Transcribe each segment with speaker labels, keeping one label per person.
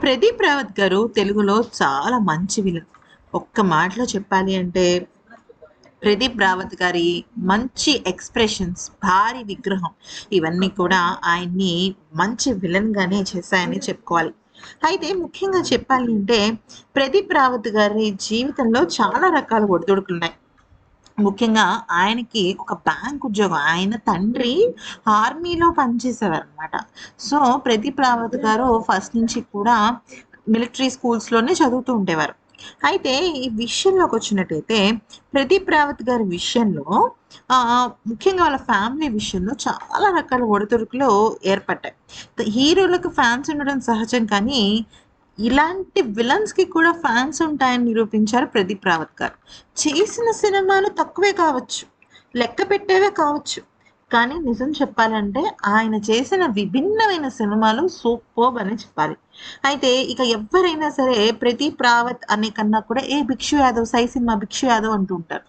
Speaker 1: ప్రదీప్ రావత్ గారు తెలుగులో చాలా మంచి విలన్. ఒక్క మాటలో చెప్పాలి అంటే ప్రదీప్ రావత్ గారి మంచి ఎక్స్ప్రెషన్స్, భారీ విగ్రహం ఇవన్నీ కూడా ఆయన్ని మంచి విలన్‌గానే చేశాయని చెప్పుకోవాలి. అయితే ముఖ్యంగా చెప్పాలి అంటే ప్రదీప్ రావత్ గారి జీవితంలో చాలా రకాల ఒడిదుడుకులున్నాయి. ముఖ్యంగా ఆయనకి ఒక బ్యాంక్ ఉద్యోగం. ఆయన తండ్రి ఆర్మీలో పనిచేసేవారనమాట. సో, ప్రదీప్ రావత్ గారు ఫస్ట్ నుంచి కూడా మిలిటరీ స్కూల్స్‌లోనే చదువుతూ ఉండేవారు. అయితే ఈ విషయంలోకొచ్చినట్టయితే ప్రదీప్ రావత్ గారి విషయంలో ముఖ్యంగా వాళ్ళ ఫ్యామిలీ విషయంలో చాలా రకాల ఒడిదుడుకులు ఏర్పడ్డాయి. హీరోలకు ఫ్యాన్స్ ఉండడం సహజం కానీ ఇలాంటి విలన్స్‌కి కూడా ఫ్యాన్స్ ఉంటాయని నిరూపించారు ప్రదీప్ రావత్ గారు. చేసిన సినిమాలు తక్కువే కావచ్చు, లెక్క పెట్టేవే కావచ్చు. కానీ నిజం చెప్పాలంటే ఆయన చేసిన విభిన్నమైన సినిమాలు సూపర్బ్ అనే చెప్పాలి. అయితే ఇక ఎవ్వరైనా సరే ప్రదీప్ రావత్ అనే కన్నా కూడా ఏ 'భిక్షు యాదవ్' సై సినిమా 'భిక్షు యాదవ్' అంటూ ఉంటారు.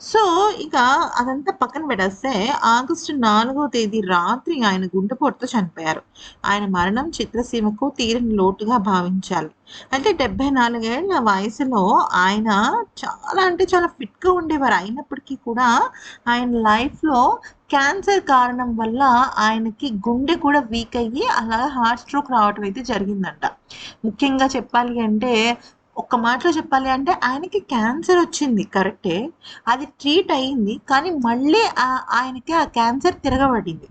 Speaker 1: సో, ఇక అదంతా పక్కన పెడేస్తే ఆగస్టు 4వ తేదీ రాత్రి ఆయన గుండెపోటుతో చనిపోయారు. ఆయన మరణం చిత్రసీమకు తీరని లోటుగా భావించాలి. అంటే 74 ఏళ్ల వయసులో ఆయన చాలా అంటే చాలా ఫిట్‌గా ఉండేవారు. అయినప్పటికీ కూడా ఆయన లైఫ్‌లో క్యాన్సర్ కారణం వల్ల ఆయనకి గుండె కూడా వీక్ అయ్యి అలా హార్ట్ స్ట్రోక్ రావటం అయితే జరిగిందంట. ముఖ్యంగా చెప్పాలి అంటే ఒక్క మాటలో చెప్పాలి అంటే ఆయనకి క్యాన్సర్ వచ్చింది కరెక్టే. అది ట్రీట్ అయింది. కానీ మళ్ళీ ఆయనకి ఆ క్యాన్సర్ తిరగబడింది.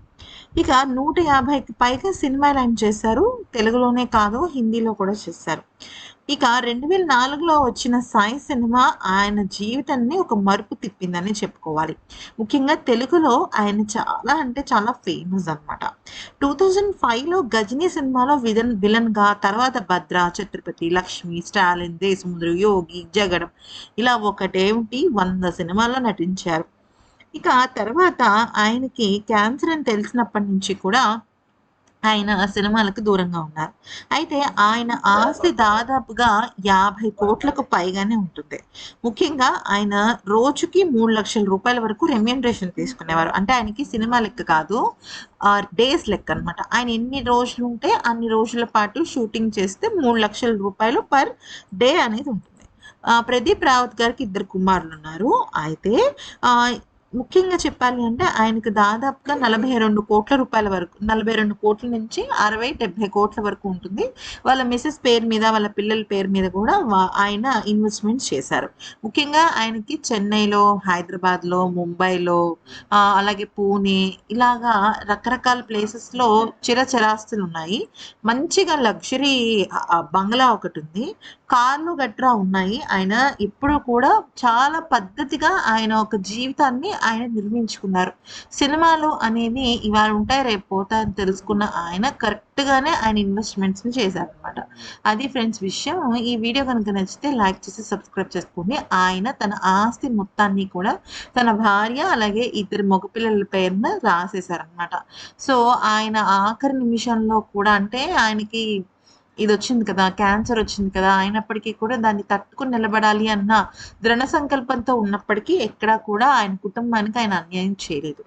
Speaker 1: ఇక 150కి పైగా సినిమాలు ఆయన చేశారు. తెలుగులోనే కాదు హిందీలో కూడా చేశారు. ఇక 2004లో వచ్చిన 'సాయి' సినిమా ఆయన జీవితాన్ని ఒక మలుపు తిప్పిందని చెప్పుకోవాలి. ముఖ్యంగా తెలుగులో ఆయన చాలా అంటే చాలా ఫేమస్ అన్నమాట. 2005లో 'గజినీ' సినిమాలో విలన్‌గా, తర్వాత 'భద్ర', 'ఛత్రపతి', 'లక్ష్మి', 'స్టాలిన్', 'దేశముద్రు', 'యోగి', 'జగడం' ఇలా ఒకటేమిటి 100 సినిమాల్లో నటించారు. ఇక తర్వాత ఆయనకి క్యాన్సర్ అని తెలిసినప్పటి నుంచి కూడా ఆయన సినిమాలకు దూరంగా ఉన్నారు. అయితే ఆయన ఆస్తి దాదాపుగా 50,00,00,000కు పైగానే ఉంటుంది. ముఖ్యంగా ఆయన రోజుకి రూ. 3,00,000 వరకు రెమ్యూనరేషన్ తీసుకునేవారు. అంటే ఆయనకి సినిమా లెక్క కాదు. డేస్ లెక్క అనమాట. ఆయన ఎన్ని రోజులుంటే అన్ని రోజుల పాటు షూటింగ్ చేస్తే రూ. 3,00,000 పర్ డే అనేది ఉంటుంది. ప్రదీప్ రావత్ గారికి ఇద్దరు కుమారులున్నారు. అయితే ఆహ్, ముఖ్యంగా చెప్పాలి అంటే ఆయనకు దాదాపుగా రూ. 42,00,00,000 వరకు 42,00,00,000 నుంచి 60, 70,00,00,000 వరకు ఉంటుంది. వాళ్ళ మిసెస్ పేరు మీద, వాళ్ళ పిల్లల పేరు మీద కూడా ఆయన ఇన్వెస్ట్‌మెంట్స్ చేశారు. ముఖ్యంగా ఆయనకి చెన్నైలో, హైదరాబాద్‌లో, ముంబైలో అలాగే పూణే ఇలాగా రకరకాల ప్లేసెస్‌లో చిరచరాస్తులున్నాయి. మంచిగా లగ్జరీ బంగ్లా ఒకటుంది. కార్లు గట్రా ఉన్నాయి. ఆయన ఎప్పుడూ కూడా చాలా పద్ధతిగా ఆయన ఒక జీవితాన్ని ఆయన నిర్మించుకున్నారు. సినిమాలు అనేవి ఇవాళ ఉంటాయి, రేపు పోతాయని తెలుసుకున్న ఆయన కరెక్ట్‌గానే ఆయన ఇన్వెస్ట్‌మెంట్స్‌ని చేశారనమాట. అది ఫ్రెండ్స్ విషయం. ఈ వీడియో గనుక నచ్చితే లైక్ చేసి సబ్స్క్రైబ్ చేసుకోండి. ఆయన తన ఆస్తి మొత్తాన్ని కూడా తన భార్య అలాగే ఇద్దరు మగపిల్లల పేరున రాసేశారనమాట. సో, ఆయన ఆఖరి నిమిషంలో కూడా అంటే ఆయనకి ఇదొచ్చింది కదా! క్యాన్సర్ వచ్చింది కదా! అయినప్పటికీ కూడా దాన్ని తట్టుకొని నిలబడాలి అన్న దృఢ సంకల్పంతో ఉన్నప్పటికీ ఎక్కడా కూడా ఆయన కుటుంబానికి ఆయన అన్యాయం చేయలేదు.